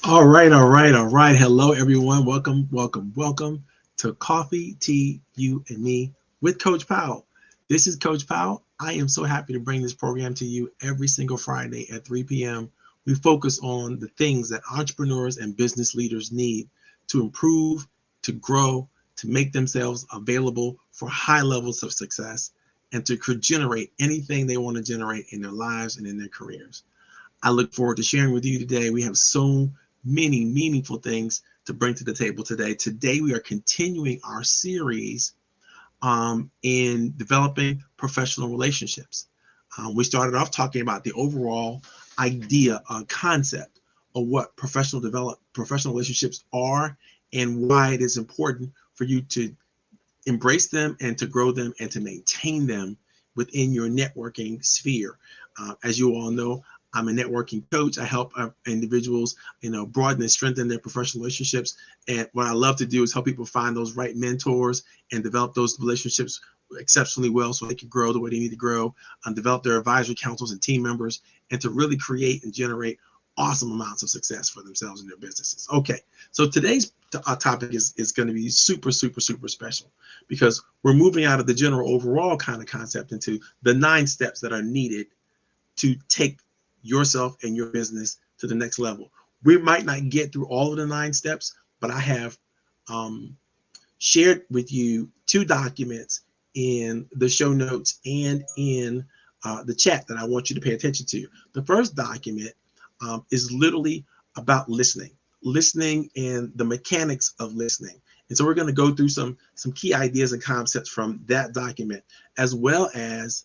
All right, all right, all right. Hello, everyone. Welcome, welcome, welcome to Coffee, Tea, You, and Me with Coach Powell. This is Coach Powell. I am so happy to bring this program to you every single Friday at 3 p.m. We focus on the things that entrepreneurs and business leaders need to improve, to grow, to make themselves available for high levels of success, and to generate anything they want to generate in their lives and in their careers. I look forward to sharing with you today. We have so many meaningful things to bring to the table today. Today, we are continuing our series in developing professional relationships. We started off talking about the overall idea, concept of what professional relationships are and why it is important for you to embrace them and to grow them and to maintain them within your networking sphere. As you all know, I'm a networking coach. I help individuals, broaden and strengthen their professional relationships. And what I love to do is help people find those right mentors and develop those relationships exceptionally well so they can grow the way they need to grow and develop their advisory councils and team members and to really create and generate awesome amounts of success for themselves and their businesses. Okay, so today's topic is going to be super, super, super special because we're moving out of the general overall kind of concept into the 9 steps that are needed to take yourself and your business to the next level. We might not get through all of the 9 steps, but I have shared with you 2 documents in the show notes and in the chat that I want you to pay attention to. The first document is literally about listening and the mechanics of listening. And so we're going to go through some key ideas and concepts from that document, as well as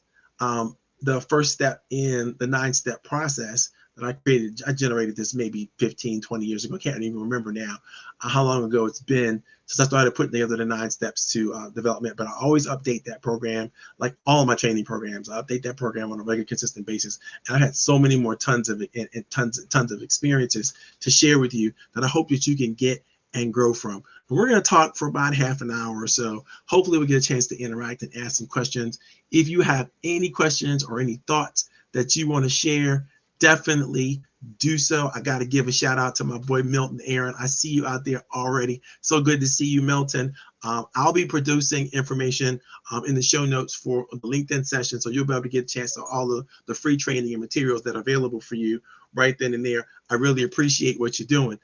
the first step in the 9-step process that I created. I generated this maybe 15, 20 years ago. I can't even remember now how long ago it's been since I started putting together the 9 steps to development. But I always update that program, like all of my training programs. I update that program on a regular, consistent basis. And I had so many more tons of experiences to share with you that I hope that you can get and grow from. And we're going to talk for about half an hour or so. Hopefully we'll get a chance to interact and ask some questions. If you have any questions or any thoughts that you want to share, definitely do so. I got to give a shout out to my boy Milton Aaron. I see you out there already. So good to see you, Milton. I'll be producing information in the show notes for the LinkedIn session, so you'll be able to get a chance to all of the free training and materials that are available for you right then and there. I really appreciate what you're doing.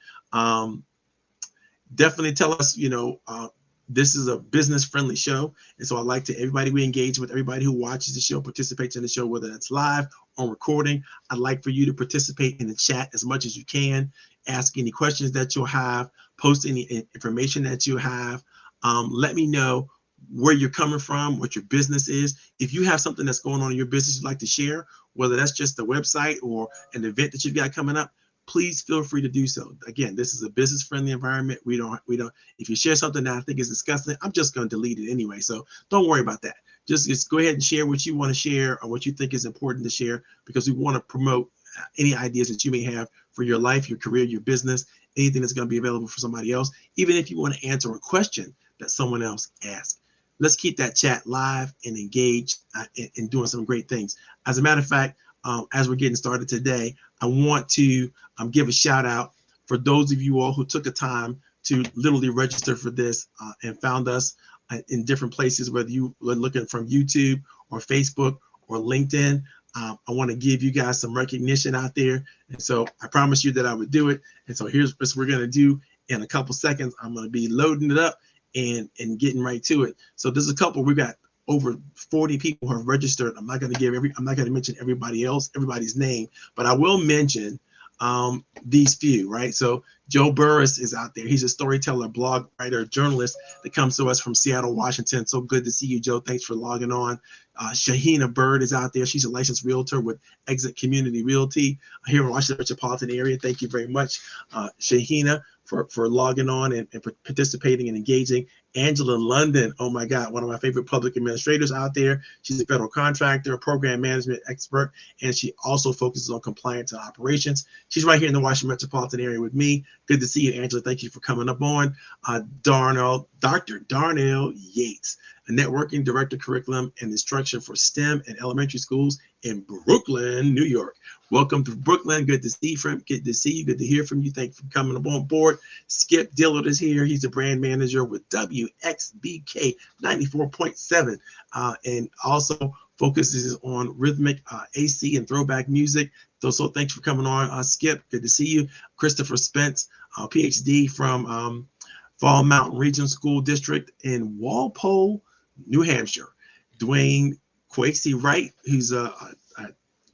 Definitely tell us, this is a business-friendly show, and so I'd like to everybody we engage with, everybody who watches the show, participates in the show, whether it's live or recording. I'd like for you to participate in the chat as much as you can. Ask any questions that you'll have. Post any information that you have. Let me know where you're coming from, what your business is. If you have something that's going on in your business you'd like to share, whether that's just a website or an event that you've got coming up, please feel free to do so. Again, this is a business-friendly environment. We don't. If you share something that I think is disgusting, I'm just going to delete it anyway. So don't worry about that. Just go ahead and share what you want to share or what you think is important to share, because we want to promote any ideas that you may have for your life, your career, your business, anything that's going to be available for somebody else, even if you want to answer a question that someone else asked. Let's keep that chat live and engaged in doing some great things. As a matter of fact, as we're getting started today, I want to give a shout out for those of you all who took the time to literally register for this and found us in different places, whether you were looking from YouTube or Facebook or LinkedIn. I want to give you guys some recognition out there. And so I promised you that I would do it. And so here's what we're going to do in a couple seconds. I'm going to be loading it up and getting right to it. So there's a couple. We got over 40 people who have registered. I'm not going to mention everybody's name, but I will mention these few, right? So Joe Burris is out there. He's a storyteller, blog writer, journalist that comes to us from Seattle, Washington. So good to see you, Joe. Thanks for logging on. Shahina Bird is out there. She's a licensed realtor with Exit Community Realty here in Washington metropolitan area. Thank you very much, Shahina, for logging on and participating and engaging. Angela London, oh my God, one of my favorite public administrators out there. She's a federal contractor, program management expert, and she also focuses on compliance and operations. She's right here in the Washington metropolitan area with me. Good to see you, Angela. Thank you for coming up on. Dr. Darnell Yates, a networking director, curriculum and instruction for STEM and elementary schools in Brooklyn, New York. Welcome to Brooklyn. Good to see you. Good to see you. Good to hear from you. Thanks for coming on board. Skip Dillard is here. He's a brand manager with WXBK 94.7 and also focuses on rhythmic AC and throwback music. So thanks for coming on, Skip. Good to see you. Christopher Spence, PhD from Fall Mountain Regional School District in Walpole, New Hampshire. Dwayne Quakesy Wright, who's a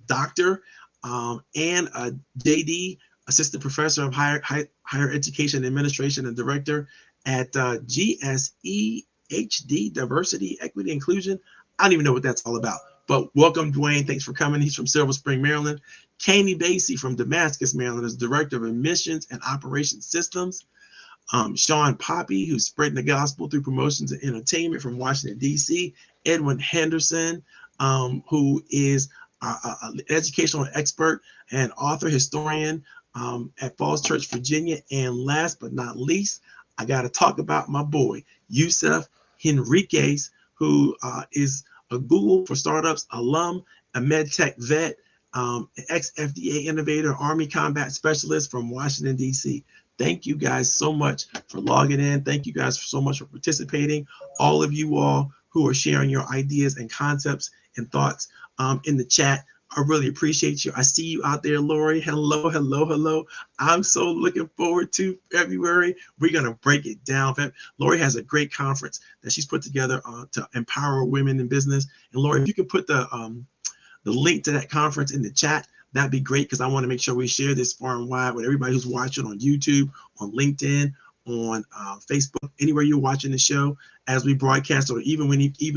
doctor and a JD, assistant professor of higher education administration and director at GSE HD, Diversity, Equity, Inclusion. I don't even know what that's all about, but welcome, Dwayne. Thanks for coming. He's from Silver Spring, Maryland. Kami Basie from Damascus, Maryland, is director of admissions and operations systems. Sean Poppy, who's spreading the gospel through promotions and entertainment from Washington, D.C. Edwin Henderson, who is an educational expert and author, historian at Falls Church, Virginia. And last but not least, I got to talk about my boy, Yusuf Henriquez, who is a Google for Startups alum, a MedTech vet, an ex-FDA innovator, Army combat specialist from Washington, D.C. Thank you guys so much for logging in. Thank you guys so much for participating. All of you all who are sharing your ideas and concepts and thoughts in the chat. I really appreciate you. I see you out there, Lori. Hello, hello, hello. I'm so looking forward to February. We're going to break it down. Lori has a great conference that she's put together to empower women in business. And Lori, if you can put the link to that conference in the chat, that'd be great, because I want to make sure we share this far and wide with everybody who's watching on YouTube, on LinkedIn, on Facebook, anywhere you're watching the show as we broadcast, or even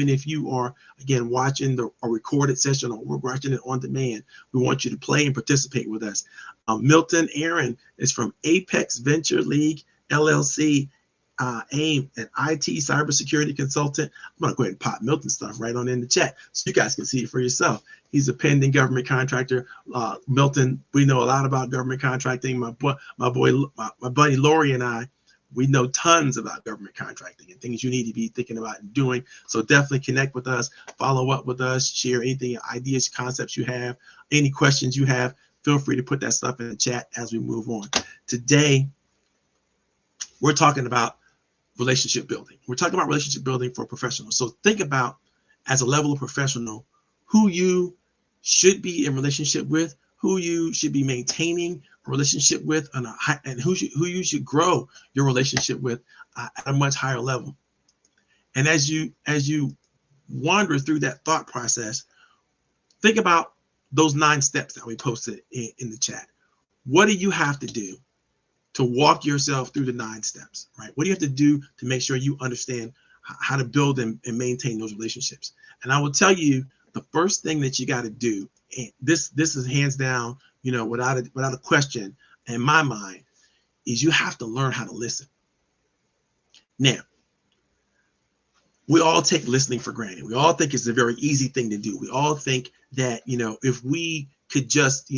if you are, again, watching a recorded session or we're watching it on demand, we want you to play and participate with us. Milton Aaron is from Apex Venture League, LLC. AIM, an IT cybersecurity consultant. I'm going to go ahead and pop Milton stuff right on in the chat so you guys can see it for yourself. He's a pending government contractor. Milton, we know a lot about government contracting. My buddy Lori and I, we know tons about government contracting and things you need to be thinking about and doing. So definitely connect with us, follow up with us, share anything, ideas, concepts you have, any questions you have. Feel free to put that stuff in the chat as we move on. Today, we're talking about relationship building. We're talking about relationship building for professionals. So think about, as a level of professional, who you should be in relationship with, who you should be maintaining a relationship with, and who you should grow your relationship with at a much higher level. And as you wander through that thought process, think about those 9 steps that we posted in the chat. What do you have to do to walk yourself through the 9 steps, right? What do you have to do to make sure you understand how to build and maintain those relationships? And I will tell you, the first thing that you got to do, and this is hands down, without a question in my mind, is you have to learn how to listen. Now, we all take listening for granted. We all think it's a very easy thing to do. We all think that, if we could just,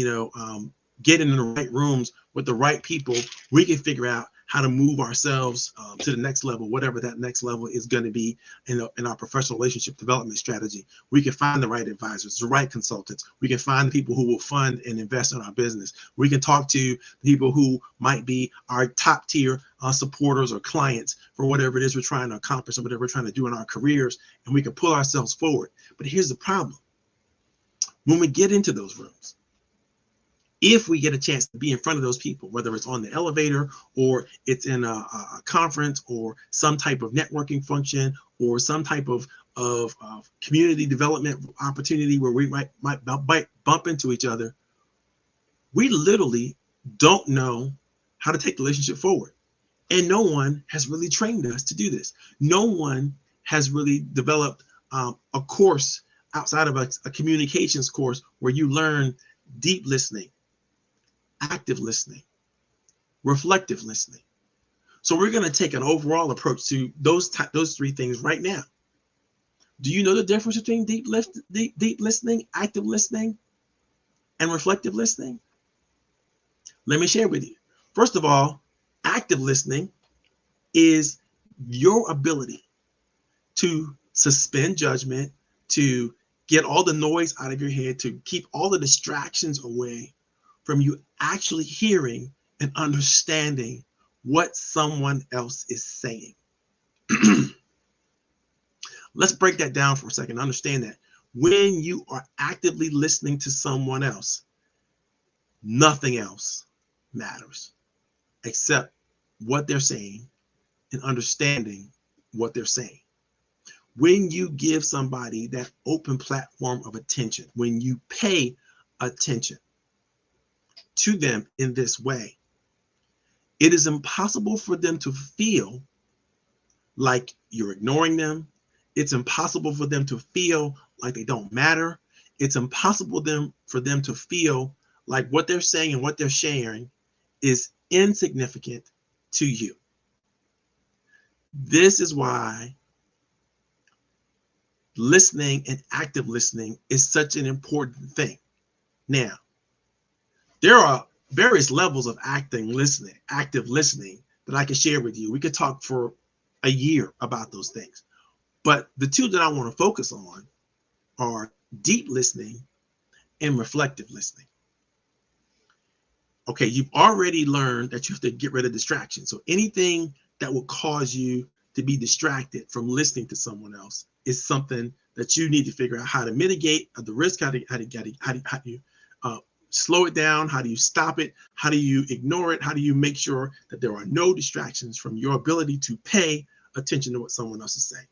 get in the right rooms with the right people, we can figure out how to move ourselves to the next level, whatever that next level is going to be in our professional relationship development strategy. We can find the right advisors, the right consultants. We can find the people who will fund and invest in our business. We can talk to people who might be our top tier supporters or clients for whatever it is we're trying to accomplish or whatever we're trying to do in our careers, and we can pull ourselves forward. But here's the problem. When we get into those rooms, if we get a chance to be in front of those people, whether it's on the elevator or it's in a conference or some type of networking function or some type of community development opportunity where we might bump into each other, we literally don't know how to take the relationship forward. And no one has really trained us to do this. No one has really developed a course outside of a communications course where you learn deep listening, active listening, reflective listening. So we're going to take an overall approach to those 3 things right now. Do you know the difference between deep listening, active listening, and reflective listening? Let me share with you. First of all, active listening is your ability to suspend judgment, to get all the noise out of your head, to keep all the distractions away from you actually hearing and understanding what someone else is saying. Let's break that down for a second. Understand that when you are actively listening to someone else, nothing else matters except what they're saying and understanding what they're saying. When you give somebody that open platform of attention, when you pay attention to them in this way, it is impossible for them to feel like you're ignoring them. It's impossible for them to feel like they don't matter. It's impossible for them to feel like what they're saying and what they're sharing is insignificant to you. This is why listening and active listening is such an important thing. Now, there are various levels of active listening that I can share with you. We could talk for a year about those things. But the 2 that I want to focus on are deep listening and reflective listening. Okay, you've already learned that you have to get rid of distractions. So anything that will cause you to be distracted from listening to someone else is something that you need to figure out how to mitigate the risk, how do you slow it down, how do you stop it, how do you ignore it, how do you make sure that there are no distractions from your ability to pay attention to what someone else is saying.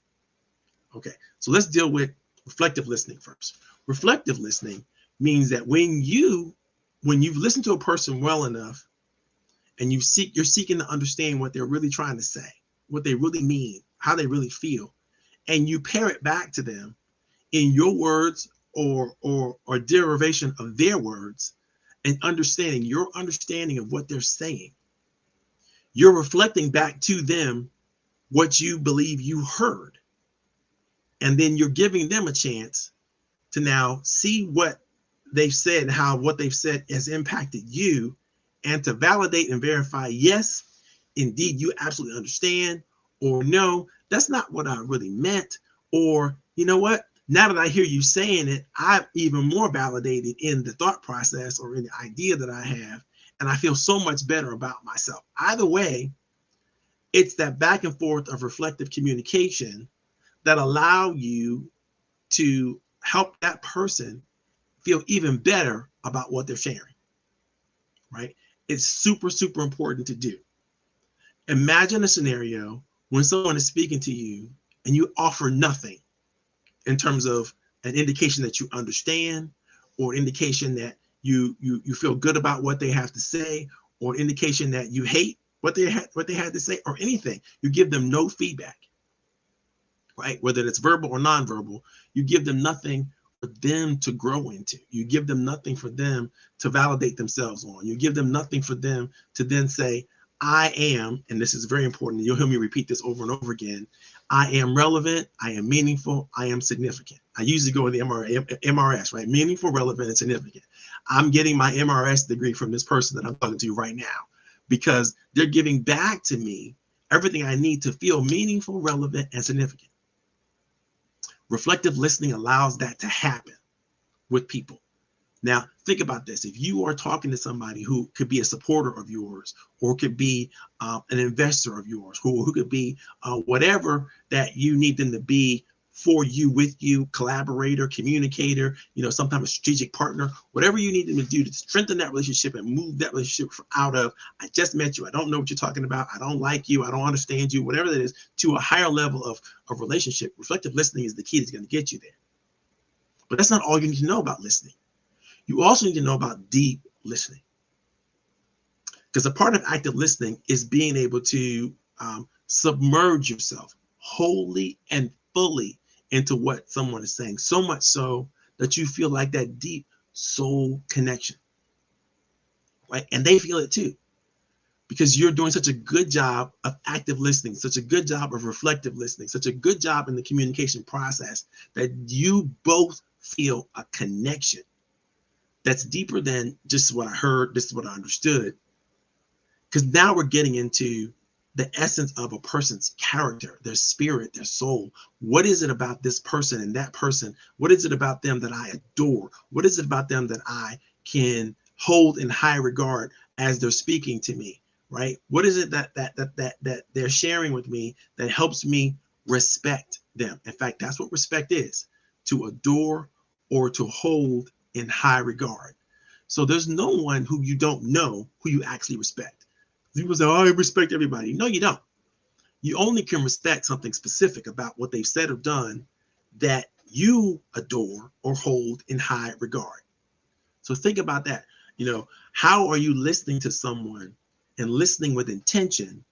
Okay, so let's deal with reflective listening first. Reflective listening means that when you've listened to a person well enough and you're seeking to understand what they're really trying to say, what they really mean, how they really feel, and you pair it back to them in your words or derivation of their words, and understanding your understanding of what they're saying. You're reflecting back to them what you believe you heard, and then you're giving them a chance to now see what they've said and how what they've said has impacted you, and to validate and verify, yes, indeed, you absolutely understand, or no, that's not what I really meant, or you know what, now that I hear you saying it, I'm even more validated in the thought process or in the idea that I have, and I feel so much better about myself. Either way, it's that back and forth of reflective communication that allow you to help that person feel even better about what they're sharing, right? It's super, super important to do. Imagine a scenario when someone is speaking to you and you offer nothing in terms of an indication that you understand, or indication that you feel good about what they have to say, or indication that you hate what they had to say, or anything. You give them no feedback, right? Whether it's verbal or nonverbal, you give them nothing for them to grow into. You give them nothing for them to validate themselves on. You give them nothing for them to then say, I am, and this is very important, you'll hear me repeat this over and over again, I am relevant, I am meaningful, I am significant. I usually go with the MRS, right? Meaningful, relevant, and significant. I'm getting my MRS degree from this person that I'm talking to right now, because they're giving back to me everything I need to feel meaningful, relevant, and significant. Reflective listening allows that to happen with people. Now, think about this. If you are talking to somebody who could be a supporter of yours, or could be an investor of yours, who could be whatever that you need them to be for you, with you, collaborator, communicator, sometimes a strategic partner, whatever you need them to do to strengthen that relationship and move that relationship out of, I just met you, I don't know what you're talking about, I don't like you, I don't understand you, whatever that is, to a higher level of relationship. Reflective listening is the key that's going to get you there. But that's not all you need to know about listening. You also need to know about deep listening, because a part of active listening is being able to submerge yourself wholly and fully into what someone is saying, so much so that you feel like that deep soul connection, right? And they feel it too, because you're doing such a good job of active listening, such a good job of reflective listening, such a good job in the communication process, that you both feel a connection that's deeper than just what I heard, this is what I understood. Because now we're getting into the essence of a person's character, their spirit, their soul. What is it about this person and that person? What is it about them that I adore? What is it about them that I can hold in high regard as they're speaking to me, right? What is it that they're sharing with me that helps me respect them? In fact, that's what respect is, to adore or to hold in high regard. So there's no one who you don't know who you actually respect. People say, oh, I respect everybody. No, you don't. You only can respect something specific about what they've said or done that you adore or hold in high regard. So think about that. How are you listening to someone and listening with intention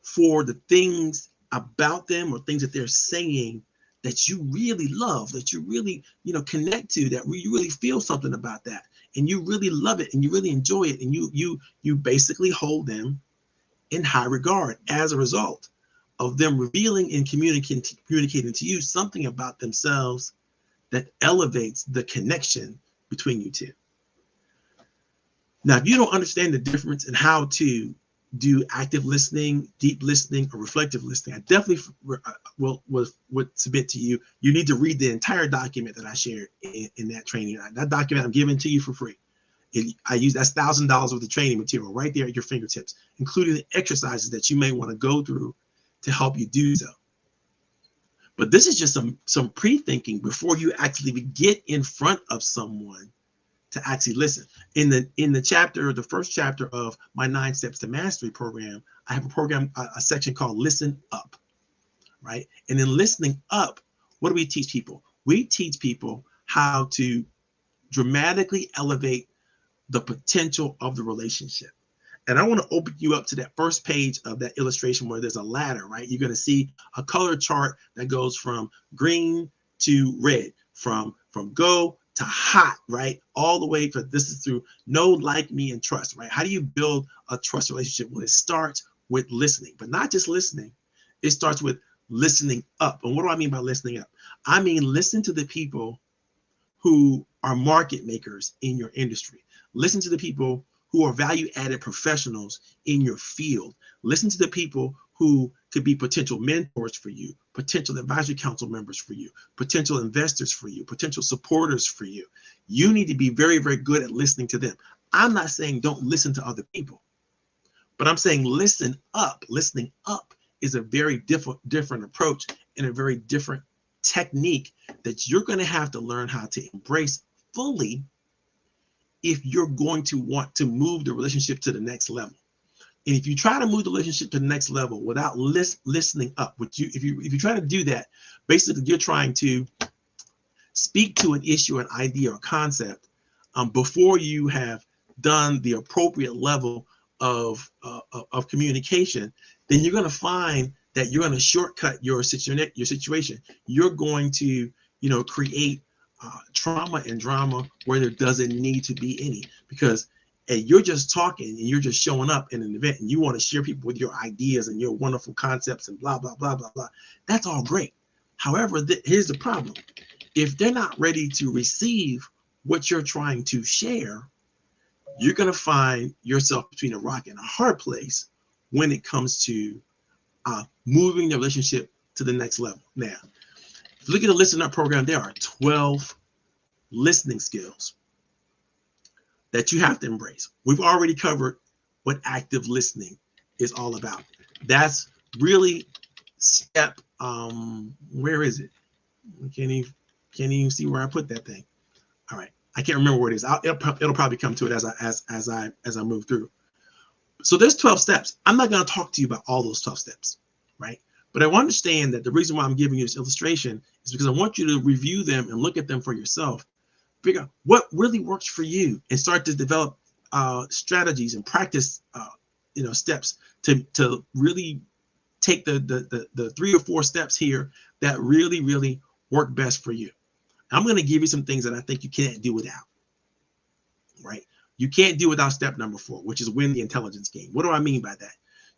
for the things about them or things that they're saying that you really love, that you really, connect to, that you really feel something about that, and you really love it, and you really enjoy it, and you basically hold them in high regard as a result of them revealing and communicating to you something about themselves that elevates the connection between you two. Now, if you don't understand the difference in how to do active listening, deep listening, or reflective listening, I definitely would submit to you, you need to read the entire document that I shared in that training. That document I'm giving to you for free. That's $1,000 worth of training material right there at your fingertips, including the exercises that you may want to go through to help you do so. But this is just some pre-thinking before you actually get in front of someone to actually listen. In the first chapter of my 9 Steps to Mastery program, I have a section called Listen Up, right? And in listening up, what do we teach people? We teach people how to dramatically elevate the potential of the relationship. And I want to open you up to that first page of that illustration where there's a ladder, right? You're going to see a color chart that goes from green to red, from go to hot, right? All the way, for this is through know, like, me, and trust, right? How do you build a trust relationship? Well, it starts with listening, but not just listening. It starts with listening up. And what do I mean by listening up? I mean, listen to the people who are market makers in your industry. Listen to the people who are value-added professionals in your field. Listen to the people who could be potential mentors for you, potential advisory council members for you, potential investors for you, potential supporters for you. You need to be very, very good at listening to them. I'm not saying don't listen to other people, but I'm saying listen up. Listening up is a very different approach and a very different technique that you're going to have to learn how to embrace fully if you're going to want to move the relationship to the next level. And if you try to move the relationship to the next level without listening up, if you try to do that, basically you're trying to speak to an issue, an idea, or concept before you have done the appropriate level of communication, then you're going to find that you're going to shortcut your situation. You're going to, create trauma and drama where there doesn't need to be any, because you're just talking and you're just showing up in an event and you want to share people with your ideas and your wonderful concepts and blah, blah, blah, blah, blah. That's all great. However, here's the problem. If they're not ready to receive what you're trying to share, you're going to find yourself between a rock and a hard place when it comes to moving the relationship to the next level. Now, if you look at the Listen Up program, there are 12 listening skills that you have to embrace. We've already covered what active listening is all about. That's really step, where is it? I can't even see where I put that thing. All right, I can't remember where it is. It'll probably come to it as I move through. So there's 12 steps. I'm not going to talk to you about all those 12 steps, right? But I want to understand that the reason why I'm giving you this illustration is because I want you to review them and look at them for yourself. Figure out what really works for you and start to develop strategies and practice, steps to really take the 3 or 4 steps here that really work best for you. I'm going to give you some things that I think you can't do without, right? You can't do without step number 4, which is win the intelligence game. What do I mean by that?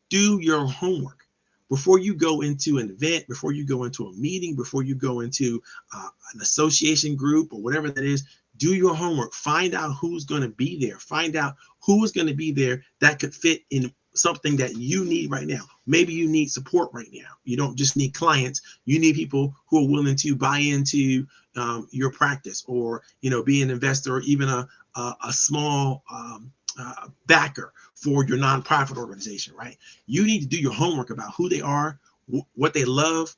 Do your homework. Before you go into an event, before you go into a meeting, before you go into an association group or whatever that is, do your homework. Find out who's going to be there. Find out who is going to be there that could fit in something that you need right now. Maybe you need support right now. You don't just need clients. You need people who are willing to buy into your practice, or be an investor, or even a small backer for your nonprofit organization, right? You need to do your homework about who they are, what they love,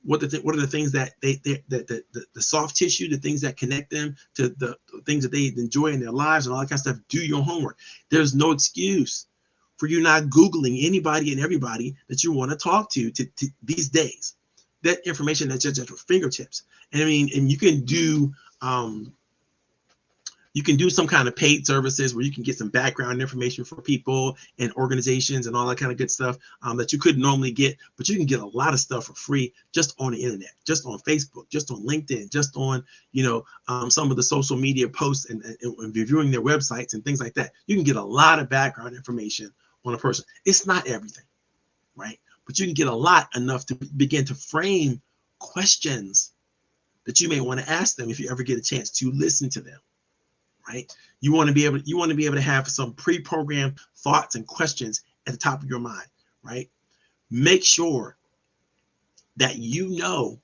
what are the things that the soft tissue, the things that connect them to the things that they enjoy in their lives and all that kind of stuff. Do your homework. There's no excuse for you not Googling anybody and everybody that you want to talk to these days. That information that's just at your fingertips. And I mean, and you can do some kind of paid services where you can get some background information for people and organizations and all that kind of good stuff that you couldn't normally get, but you can get a lot of stuff for free just on the internet, just on Facebook, just on LinkedIn, just on, some of the social media posts and reviewing their websites and things like that. You can get a lot of background information on a person. It's not everything, right? But you can get a lot enough to begin to frame questions that you may want to ask them if you ever get a chance to listen to them. Right? You want to be able to have some pre-programmed thoughts and questions at the top of your mind, right? Make sure that you know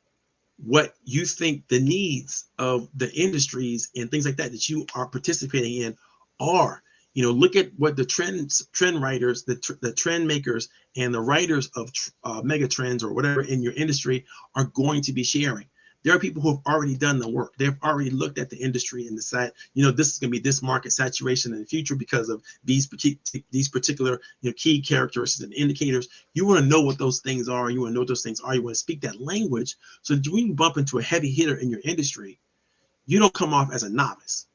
what you think the needs of the industries and things like that you are participating in are. Look at what the trend writers, the trend makers, and the writers of mega trends or whatever in your industry are going to be sharing. There are people who have already done the work. They've already looked at the industry and decided, this is going to be this market saturation in the future because of these particular key characteristics and indicators. You want to know what those things are. You want to know what those things are. You want to speak that language so that when you bump into a heavy hitter in your industry, you don't come off as a novice.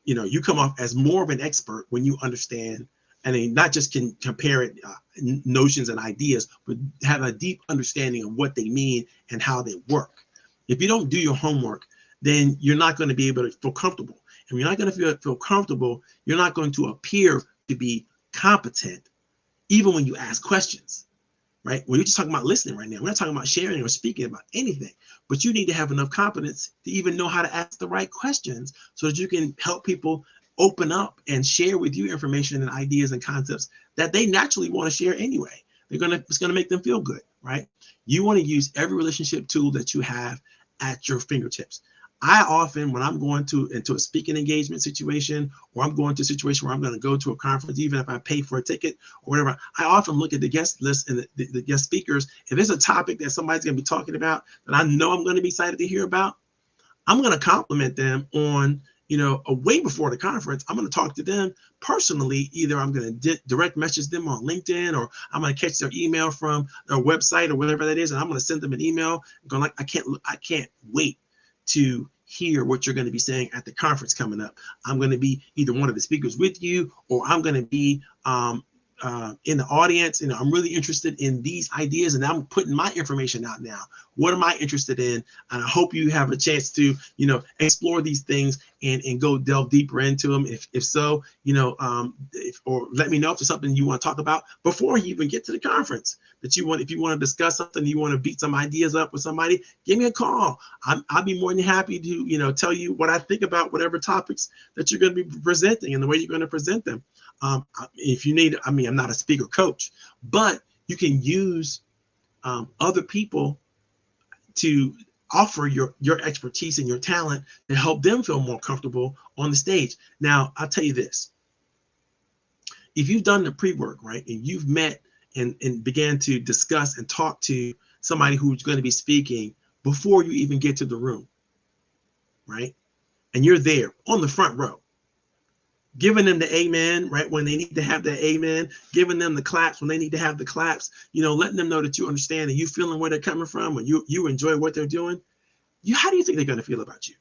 You come off as more of an expert when you understand and they not just can compare it, notions and ideas, but have a deep understanding of what they mean and how they work. If you don't do your homework, then you're not going to be able to feel comfortable. And when you're not going to feel comfortable, you're not going to appear to be competent, even when you ask questions, right? We're just talking about listening right now. We're not talking about sharing or speaking about anything, but you need to have enough competence to even know how to ask the right questions so that you can help people open up and share with you information and ideas and concepts that they naturally want to share anyway. It's going to make them feel good, right? You want to use every relationship tool that you have at your fingertips. I often, when I'm going into a speaking engagement situation, or I'm going to a situation where I'm going to go to a conference, even if I pay for a ticket or whatever, I often look at the guest list and the guest speakers. If there's a topic that somebody's going to be talking about that I know I'm going to be excited to hear about, I'm going to compliment them on, way before the conference. I'm going to talk to them personally. Either I'm going to direct message them on LinkedIn, or I'm going to catch their email from their website or whatever that is, and I'm going to send them an email going like, I can't wait to hear what you're going to be saying at the conference coming up. I'm going to be either one of the speakers with you, or I'm going to be in the audience. I'm really interested in these ideas, and I'm putting my information out now. What am I interested in? And I hope you have a chance to, explore these things and go delve deeper into them. If so, or let me know if there's something you want to talk about before you even get to the conference if you want to discuss something, you want to beat some ideas up with somebody, give me a call. I'll be more than happy to, tell you what I think about whatever topics that you're going to be presenting and the way you're going to present them. If you need, I'm not a speaker coach, but you can use other people to offer your expertise and your talent to help them feel more comfortable on the stage. Now, I'll tell you this. If you've done the pre-work, right, and you've met and began to discuss and talk to somebody who's going to be speaking before you even get to the room, right, and you're there on the front row, giving them the amen, right, when they need to have that amen, giving them the claps when they need to have the claps, letting them know that you understand and you feeling where they're coming from, and you enjoy what they're doing. How do you think they're going to feel about you?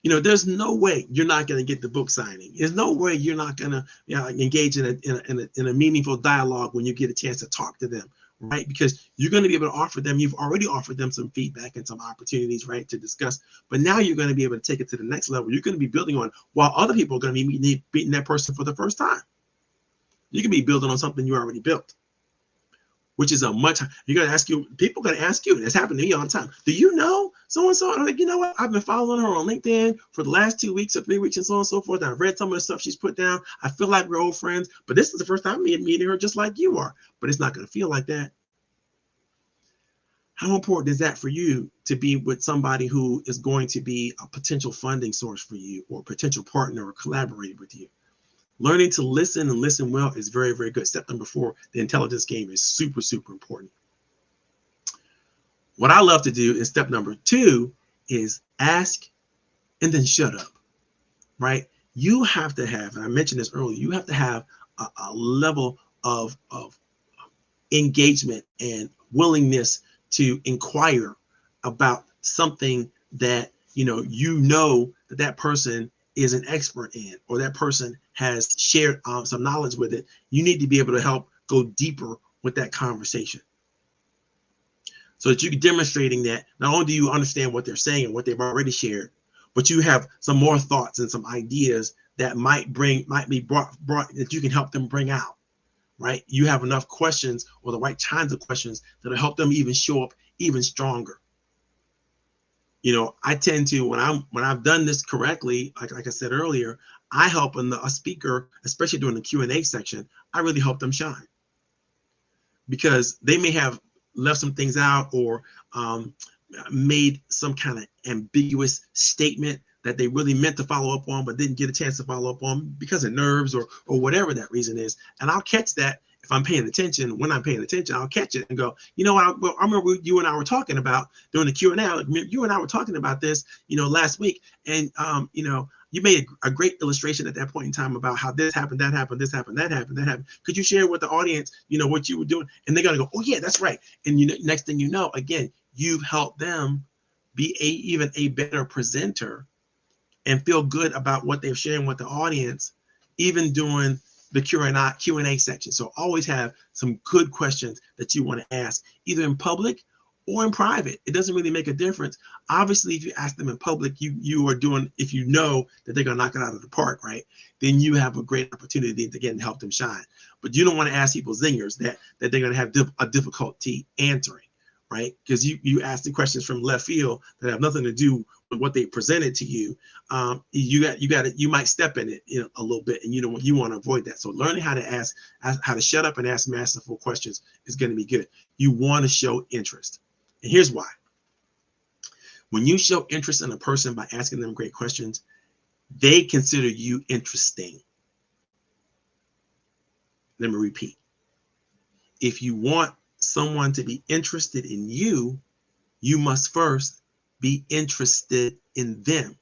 There's no way you're not going to get the book signing. There's no way you're not going to engage in a meaningful dialogue when you get a chance to talk to them, right? Because you're going to be able to offer them, you've already offered them some feedback and some opportunities, right, to discuss. But now you're going to be able to take it to the next level. You're going to be building on, while other people are going to be meeting that person for the first time. You can be building on something you already built, which is you're going to ask you, people are going to ask you, and it's happened to me all the time. Do you know so-and-so? I'm like, you know what? I've been following her on LinkedIn for the last 2 weeks or 3 weeks and so on and so forth. And I've read some of the stuff she's put down. I feel like we're old friends, but this is the first time I'm meeting her just like you are. But it's not going to feel like that. How important is that for you to be with somebody who is going to be a potential funding source for you, or a potential partner or collaborator with you? Learning to listen and listen well is very, very good. Step number 4, the intelligence game, is super, super important. What I love to do in step number 2 is ask and then shut up, right? You have to have, and I mentioned this earlier, you have to have a level of engagement and willingness to inquire about something that, that person is an expert in, or that person has shared some knowledge with it. You need to be able to help go deeper with that conversation, so that you're demonstrating that not only do you understand what they're saying and what they've already shared, but you have some more thoughts and some ideas that might be brought that you can help them bring out, right? You have enough questions, or the right kinds of questions, that'll help them even show up even stronger. I tend to, when I've done this correctly, like I said earlier, I help a speaker, especially during the Q&A section, I really help them shine, because they may have left some things out, or made some kind of ambiguous statement that they really meant to follow up on, but didn't get a chance to follow up on because of nerves or whatever that reason is. And I'll catch that if I'm paying attention. When I'm paying attention, I'll catch it and go, I remember you and I were talking about during the Q&A. You and I were talking about this, last week, and you made a great illustration at that point in time about how this happened, that happened, this happened, that happened, that happened. Could you share with the audience, what you were doing? And they're gonna go, oh yeah, that's right. And next thing you know, again, you've helped them be even a better presenter and feel good about what they're sharing with the audience, even during the Q&A section. So always have some good questions that you want to ask, either in public or in private. It doesn't really make a difference. Obviously, if you ask them in public, you are doing, if you know that they're going to knock it out of the park, right, then you have a great opportunity to, again, help them shine. But you don't want to ask people zingers that they're going to have a difficulty answering, right? Because you ask the questions from left field that have nothing to do with what they presented to you. You might step in it, a little bit, and you want to avoid that. So learning how to how to shut up and ask masterful questions is going to be good. You want to show interest. And here's why. When you show interest in a person by asking them great questions, they consider you interesting. Let me repeat. If you want someone to be interested in you, you must first be interested in them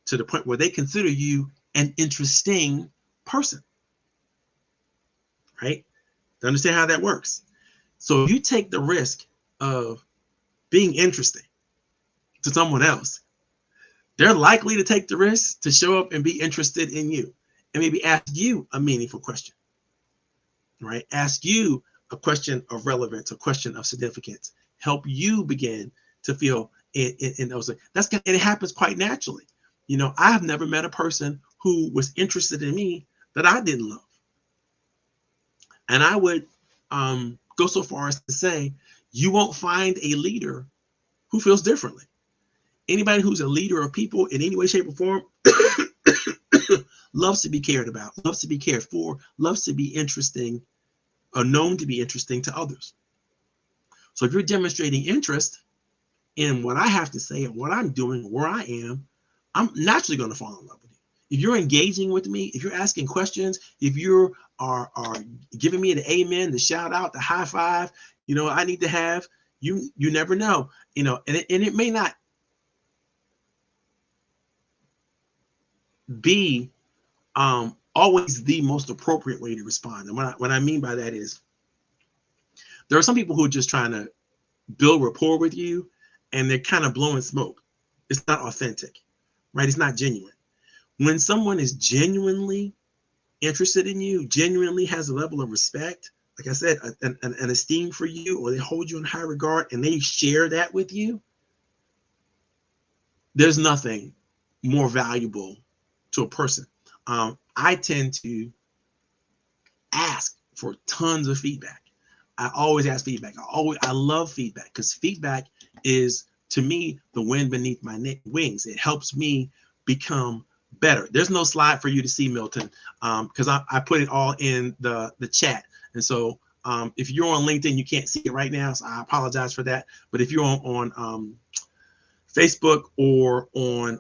to the point where they consider you an interesting person, right? To understand how that works. So you take the risk of being interesting to someone else, they're likely to take the risk to show up and be interested in you and maybe ask you a meaningful question, right? Ask you a question of relevance, a question of significance, help you begin to feel in those. And it happens quite naturally. I have never met a person who was interested in me that I didn't love. And I would go so far as to say, you won't find a leader who feels differently. Anybody who's a leader of people in any way, shape, or form loves to be cared about, loves to be cared for, loves to be interesting or known to be interesting to others. So if you're demonstrating interest in what I have to say and what I'm doing, where I am, I'm naturally going to fall in love with you. If you're engaging with me, if you're asking questions, if you are giving me the amen, the shout out, the high five, I need to have, you never know, and it may not be always the most appropriate way to respond. And what I mean by that is, there are some people who are just trying to build rapport with you and they're kind of blowing smoke. It's not authentic, right? It's not genuine. When someone is genuinely interested in you, genuinely has a level of respect, like I said, an esteem for you, or they hold you in high regard and they share that with you, there's nothing more valuable to a person. I tend to ask for tons of feedback. I always ask feedback. I love feedback because feedback is, to me, the wind beneath my wings. It helps me become better. There's no slide for you to see, Milton, because I put it all in the chat. And so if you're on LinkedIn, you can't see it right now, so I apologize for that. But if you're on Facebook or on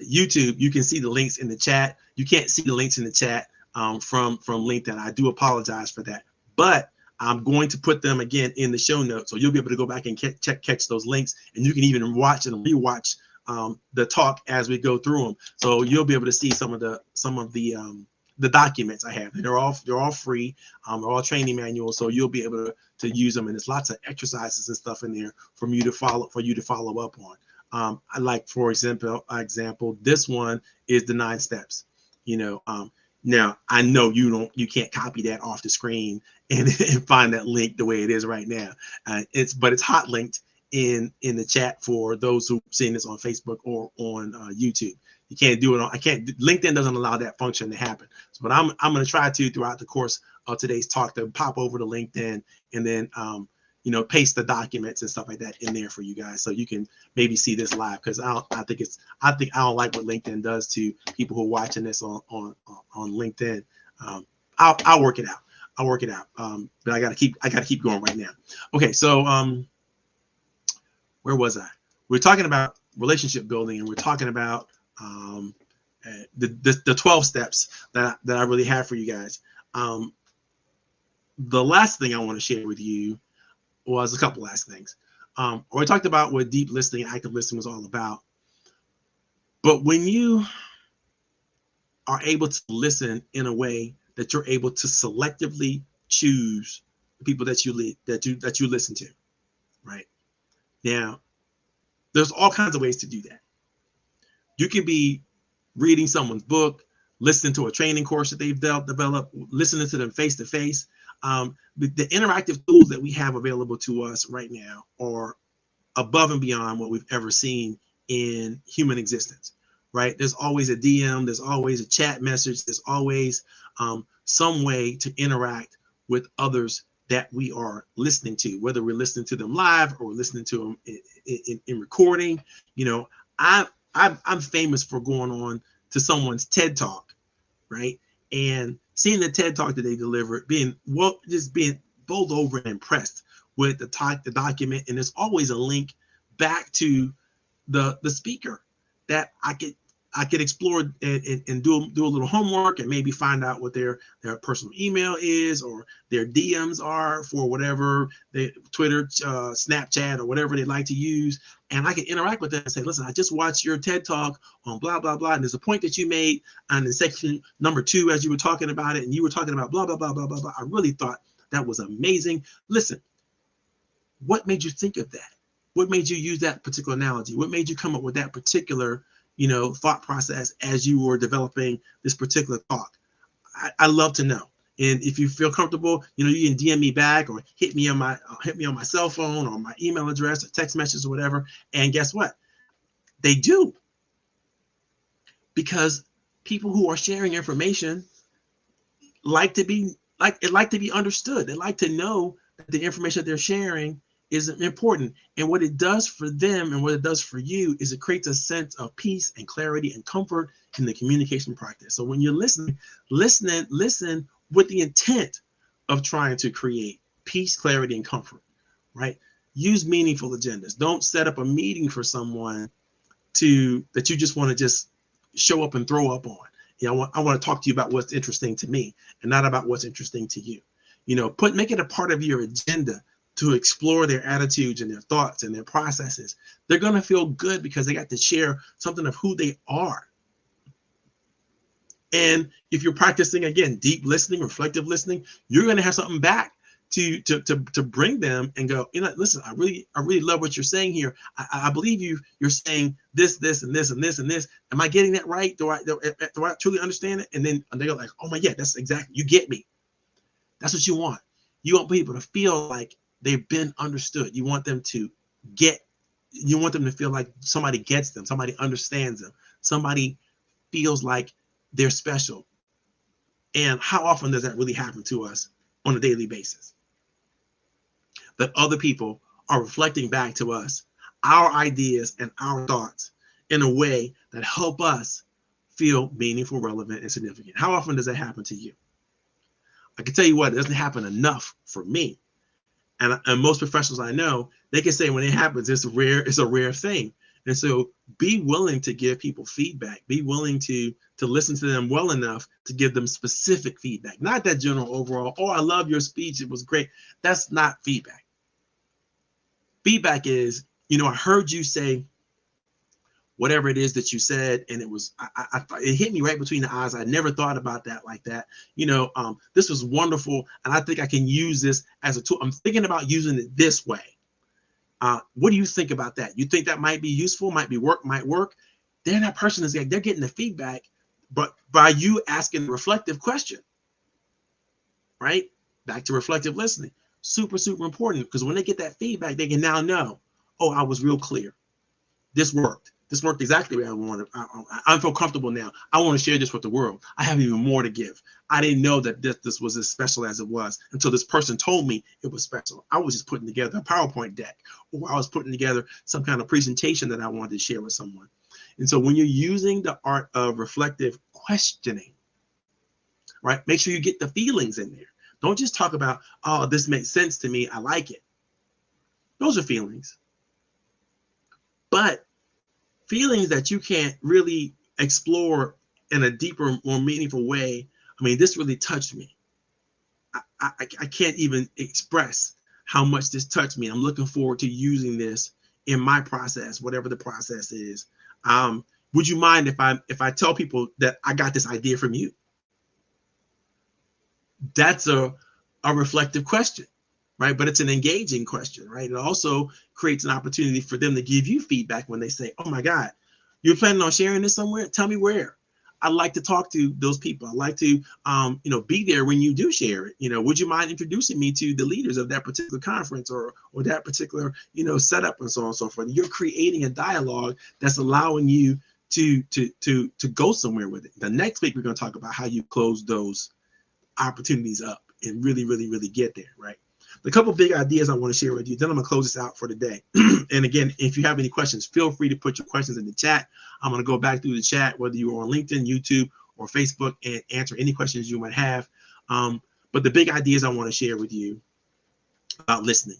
YouTube, you can see the links in the chat. You can't see the links in the chat from LinkedIn. I do apologize for that. But I'm going to put them again in the show notes, so you'll be able to go back and catch those links, and you can even watch and rewatch the talk as we go through them. So you'll be able to see some of the documents I have. And they're all free. They're all training manuals, so you'll be able to use them. And there's lots of exercises and stuff in there for you to follow up on. I like, for example, this one is the 9 steps. Now I know you can't copy that off the screen and find that link the way it is right now. But it's hot linked in the chat for those who've seen this on Facebook or on YouTube. You can't do it LinkedIn doesn't allow that function to happen. So, but I'm going to try to, throughout the course of today's talk, to pop over to LinkedIn and then paste the documents and stuff like that in there for you guys, so you can maybe see this live, because I don't like what LinkedIn does to people who are watching this on LinkedIn. I'll work it out. But I gotta keep going right now. Okay, so where was I? We're talking about relationship building, and we're talking about the 12 steps that I really have for you guys. The last thing I want to share with you was a couple last things. We talked about what deep listening and active listening was all about. But when you are able to listen in a way that you're able to selectively choose the people that you listen to, right? Now, there's all kinds of ways to do that. You can be reading someone's book, listening to a training course that they've developed, listening to them face to face. The interactive tools that we have available to us right now are above and beyond what we've ever seen in human existence, right? There's always a DM, there's always a chat message, there's always some way to interact with others that we are listening to, whether we're listening to them live or listening to them in recording. You know, I'm famous for going on to someone's TED Talk, right? And seeing the TED Talk that they delivered, just being bowled over and impressed with the document. And there's always a link back to the speaker that I could explore and do a little homework and maybe find out what their personal email is or their DMs are for whatever Twitter, Snapchat, or whatever they like to use. And I can interact with them and say, listen, I just watched your TED Talk on blah, blah, blah. And there's a point that you made on the section number 2 as you were talking about it. And you were talking about blah, blah, blah, blah, blah, blah. I really thought that was amazing. Listen, what made you think of that? What made you use that particular analogy? What made you come up with that particular, thought process as you were developing this particular talk? I love to know. And if you feel comfortable, you can DM me back or hit me on my cell phone or my email address or text message or whatever. And guess what? They do. Because people who are sharing information like to be understood. They like to know that the information that they're sharing is important. And what it does for them and what it does for you is it creates a sense of peace and clarity and comfort in the communication practice. So when you're listen with the intent of trying to create peace, clarity, and comfort, right? Use meaningful agendas. Don't set up a meeting for someone that you just want to just show up and throw up on. I want to talk to you about what's interesting to me and not about what's interesting to you. Make it a part of your agenda to explore their attitudes and their thoughts and their processes. They're going to feel good because they got to share something of who they are. And if you're practicing, again, deep listening, reflective listening, you're going to have something back to bring them and go, listen, I really love what you're saying here. I believe you're saying this, and this, and this, and this. Am I getting that right? Do I truly understand it? And then they go like, oh my, yeah, that's exactly, you get me. That's what you want. You want people to feel like they've been understood. You want them to feel like somebody gets them, somebody understands them, somebody feels like they're special. And how often does that really happen to us on a daily basis? That other people are reflecting back to us our ideas and our thoughts in a way that help us feel meaningful, relevant, and significant. How often does that happen to you? I can tell you what, it doesn't happen enough for me. And most professionals I know, they can say when it happens, it's a rare thing. And so be willing to give people feedback. Be willing to listen to them well enough to give them specific feedback. Not that general overall, oh, I love your speech, it was great. That's not feedback. Feedback is, I heard you say whatever it is that you said, and it hit me right between the eyes. I never thought about that like that. This was wonderful, and I think I can use this as a tool. I'm thinking about using it this way. What do you think about that? You think that might be useful, might work? Then that person is like, they're getting the feedback, but by you asking the reflective question, right? Back to reflective listening. Super, super important, because when they get that feedback, they can now know, oh, I was real clear. This worked. This worked exactly where I wanted. I feel comfortable now. I want to share this with the world. I have even more to give. I didn't know that this was as special as it was until this person told me it was special. I was just putting together a PowerPoint deck, or I was putting together some kind of presentation that I wanted to share with someone. And so when you're using the art of reflective questioning, right, make sure you get the feelings in there. Don't just talk about, oh, this makes sense to me, I like it. Those are feelings. But feelings that you can't really explore in a deeper, more meaningful way. I mean, this really touched me. I can't even express how much this touched me. I'm looking forward to using this in my process, whatever the process is. Would you mind if I tell people that I got this idea from you? That's a reflective question, right? But it's an engaging question, right? It also creates an opportunity for them to give you feedback when they say, oh my God, you're planning on sharing this somewhere? Tell me where. I like to talk to those people. I like to, be there when you do share it. Would you mind introducing me to the leaders of that particular conference or that particular, setup and so on and so forth. You're creating a dialogue that's allowing you to go somewhere with it. The next week, we're going to talk about how you close those opportunities up and really, really, really get there, right? The couple big ideas I want to share with you, then I'm going to close this out for today. And again, if you have any questions, feel free to put your questions in the chat. I'm going to go back through the chat, whether you're on LinkedIn, YouTube, or Facebook, and answer any questions you might have. But the big ideas I want to share with you about listening,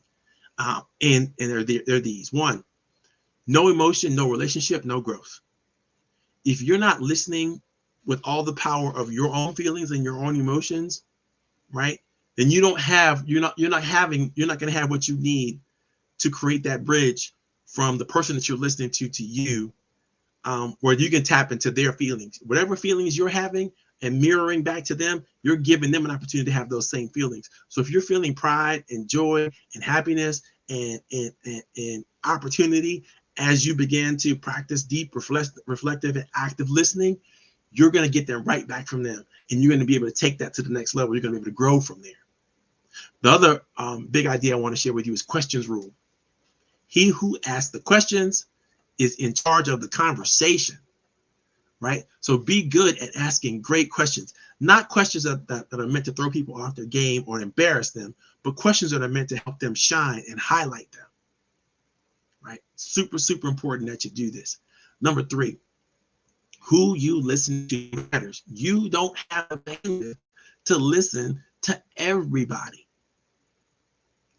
and they're these. One, no emotion, no relationship, no growth. If you're not listening with all the power of your own feelings and your own emotions, right? Then you're not going to have what you need to create that bridge from the person that you're listening to you, where you can tap into their feelings. Whatever feelings you're having and mirroring back to them, you're giving them an opportunity to have those same feelings. So if you're feeling pride and joy and happiness and opportunity as you begin to practice deep, reflective, and active listening, you're going to get them right back from them. And you're going to be able to take that to the next level. You're going to be able to grow from there. The other big idea I want to share with you is questions rule. He who asks the questions is in charge of the conversation, right? So be good at asking great questions, not questions that are meant to throw people off their game or embarrass them, but questions that are meant to help them shine and highlight them, right? Super, super important that you do this. Number 3, who you listen to matters. You don't have the bandwidth to listen to everybody.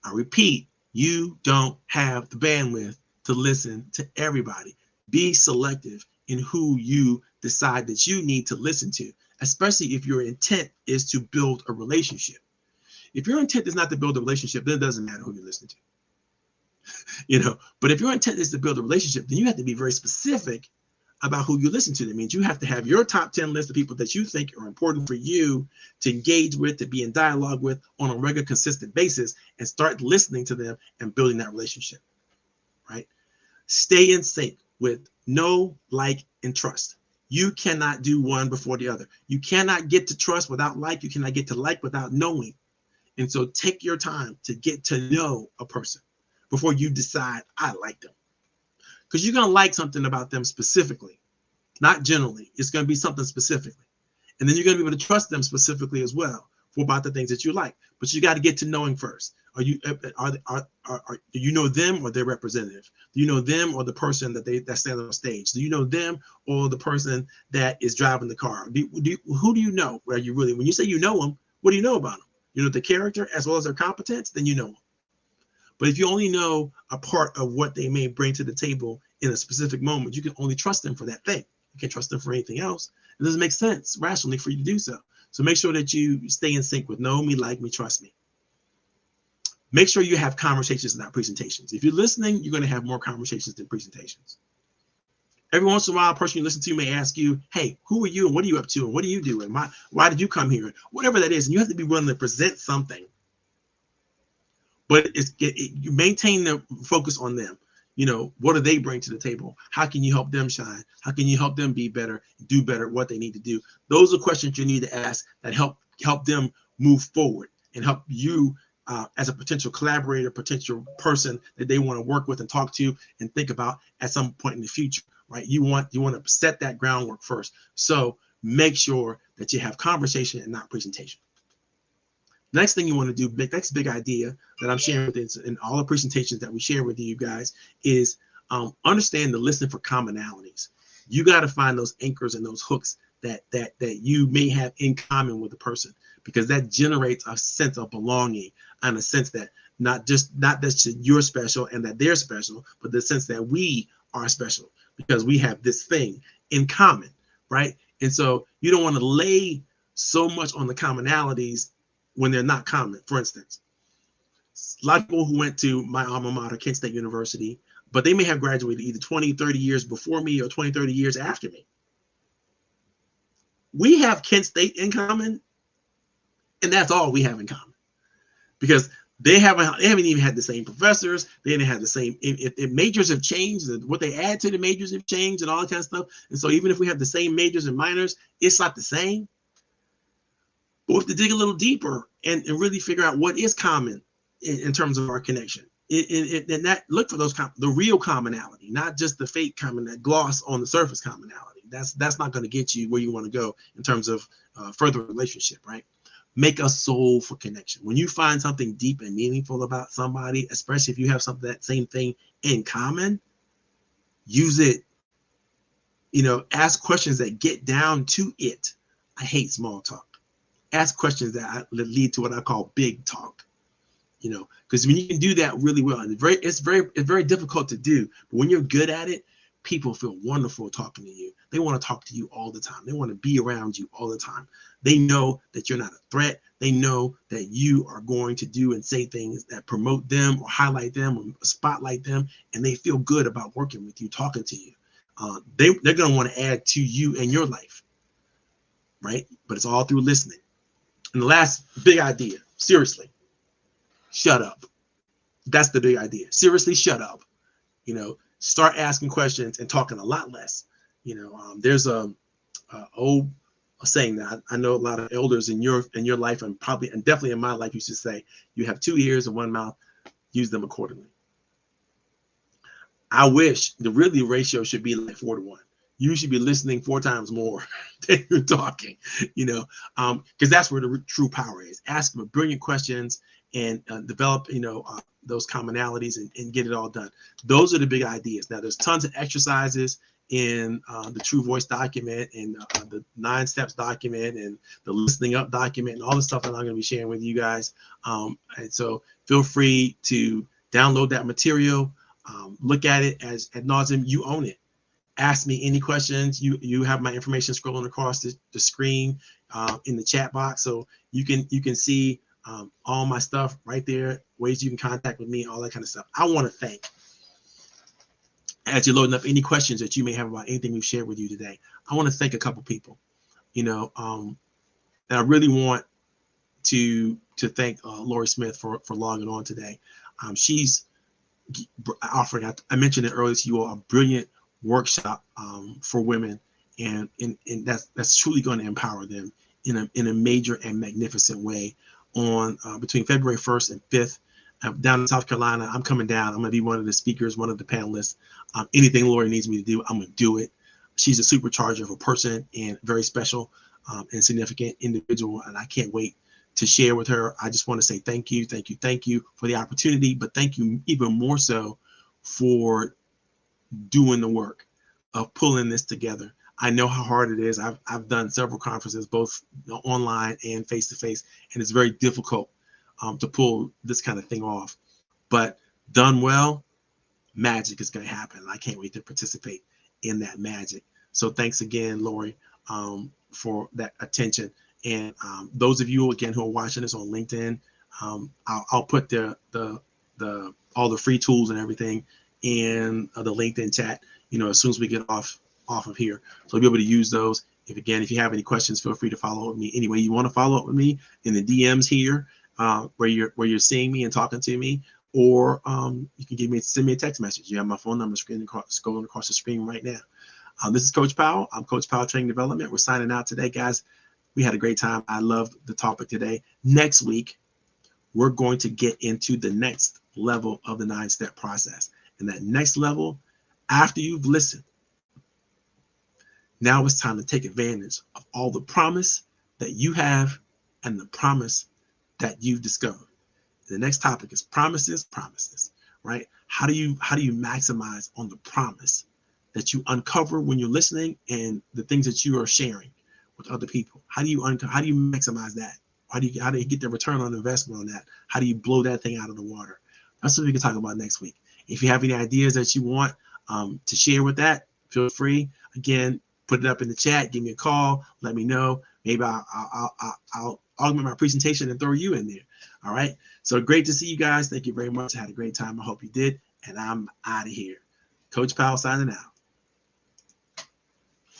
I repeat, you don't have the bandwidth to listen to everybody. Be selective in who you decide that you need to listen to, especially if your intent is to build a relationship. If your intent is not to build a relationship, then it doesn't matter who you listen to. But if your intent is to build a relationship, then you have to be very specific about who you listen to. That means you have to have your top 10 list of people that you think are important for you to engage with, to be in dialogue with on a regular, consistent basis, and start listening to them and building that relationship, right? Stay in sync with know, like, and trust. You cannot do one before the other. You cannot get to trust without like. You cannot get to like without knowing. And so take your time to get to know a person before you decide, I like them. Because you're going to like something about them specifically, not generally. It's going to be something specifically. And then you're going to be able to trust them specifically as well for about the things that you like. But you got to get to knowing first. Do you know them or their representative? Do you know them or the person that stands on stage? Do you know them or the person that is driving the car? Who do you know? When you say you know them, what do you know about them? You know the character as well as their competence, then you know them. But if you only know a part of what they may bring to the table in a specific moment, you can only trust them for that thing. You can't trust them for anything else. It doesn't make sense rationally for you to do so. So make sure that you stay in sync with know me, like me, trust me. Make sure you have conversations, not presentations. If you're listening, you're going to have more conversations than presentations. Every once in a while, a person you listen to may ask you, hey, who are you and what are you up to and what do you do and why did you come here? Whatever that is, and you have to be willing to present something. But you maintain the focus on them. What do they bring to the table? How can you help them shine? How can you help them be better, do better, what they need to do? Those are questions you need to ask that help them move forward and help you as a potential collaborator, potential person that they want to work with and talk to and think about at some point in the future, right? You want to set that groundwork first. So make sure that you have conversation and not presentation. Next thing you want to do, next big idea that I'm sharing with you in all the presentations that we share with you guys is understand the listening for commonalities. You got to find those anchors and those hooks that you may have in common with the person, because that generates a sense of belonging and a sense that not that you're special and that they're special, but the sense that we are special because we have this thing in common, right? And so you don't want to lay so much on the commonalities when they're not common. For instance, a lot of people who went to my alma mater, Kent State University, but they may have graduated either 20, 30 years before me or 20, 30 years after me. We have Kent State in common, and that's all we have in common. Because They haven't even had the same professors. They didn't have the same. If majors have changed, what they add to the majors have changed, and all that kind of stuff. And so even if we have the same majors and minors, it's not the same. But we have to dig a little deeper and really figure out what is common in terms of our connection. And that look for the real commonality, not just the fake common, that gloss on the surface commonality. That's not going to get you where you want to go in terms of further relationship, right? Make a soul for connection. When you find something deep and meaningful about somebody, especially if you have something, that same thing in common, use it. Ask questions that get down to it. I hate small talk. Ask questions that lead to what I call big talk. Because when you can do that really well, and it's very difficult to do, but when you're good at it, people feel wonderful talking to you. They want to talk to you all the time. They want to be around you all the time. They know that you're not a threat. They know that you are going to do and say things that promote them or highlight them or spotlight them, and they feel good about working with you, talking to you. They're going to want to add to you and your life, right? But it's all through listening. And the last big idea, seriously, shut up. That's the big idea. Seriously, shut up. Start asking questions and talking a lot less. There's a old saying that I know a lot of elders in your life, and definitely in my life, used to say, you have 2 ears and 1 mouth, use them accordingly. I wish the ratio should be like 4 to 1. You should be listening 4 times more than you're talking, because that's where the true power is. Ask them brilliant questions and develop, those commonalities and get it all done. Those are the big ideas. Now, there's tons of exercises in the True Voice document and the 9 steps document and the listening up document and all the stuff that I'm going to be sharing with you guys. And so feel free to download that material, look at it as ad nauseum. You own it. Ask me any questions. You have my information scrolling across the screen in the chat box, so you can see all my stuff right there, ways you can contact with me, all that kind of stuff. I want to thank, as you're loading up any questions that you may have about anything we've shared with you today, I want to thank a couple people, and I really want to thank Lori Smith for logging on today. She's offering, I mentioned it earlier to you all, a brilliant workshop for women, and that's truly going to empower them in a major and magnificent way on between February 1st and 5th down in South Carolina. I'm coming down. I'm going to be one of the speakers, one of the panelists. Anything Lori needs me to do, I'm going to do it. She's a supercharger of a person and very special and significant individual, and I can't wait to share with her. I just want to say thank you for the opportunity, but thank you even more so for doing the work of pulling this together. I know how hard it is. I've done several conferences, both online and face-to-face, and it's very difficult to pull this kind of thing off. But done well, magic is going to happen. I can't wait to participate in that magic. So thanks again, Lori, for that attention. And those of you again who are watching this on LinkedIn, I'll put all the free tools and everything in the LinkedIn chat, as soon as we get off of here. So you'll be able to use those. If you have any questions, feel free to follow up with me any way you want to follow up with me in the DMs here, where you're seeing me and talking to me, or you can send me a text message. You have my phone number scrolling across the screen right now. This is Coach Powell. I'm Coach Powell Training Development. We're signing out today, guys. We had a great time. I loved the topic today. Next week, we're going to get into the next level of the 9-step process. And that next level, after you've listened, now it's time to take advantage of all the promise that you have and the promise that you've discovered. The next topic is promises, right? How do you maximize on the promise that you uncover when you're listening and the things that you are sharing with other people? How do you maximize that? How do you get the return on investment on that? How do you blow that thing out of the water? That's what we can talk about next week. If you have any ideas that you want to share with that, feel free. Again, put it up in the chat. Give me a call. Let me know. Maybe I'll augment my presentation and throw you in there. All right. So great to see you guys. Thank you very much. I had a great time. I hope you did. And I'm out of here. Coach Powell signing out.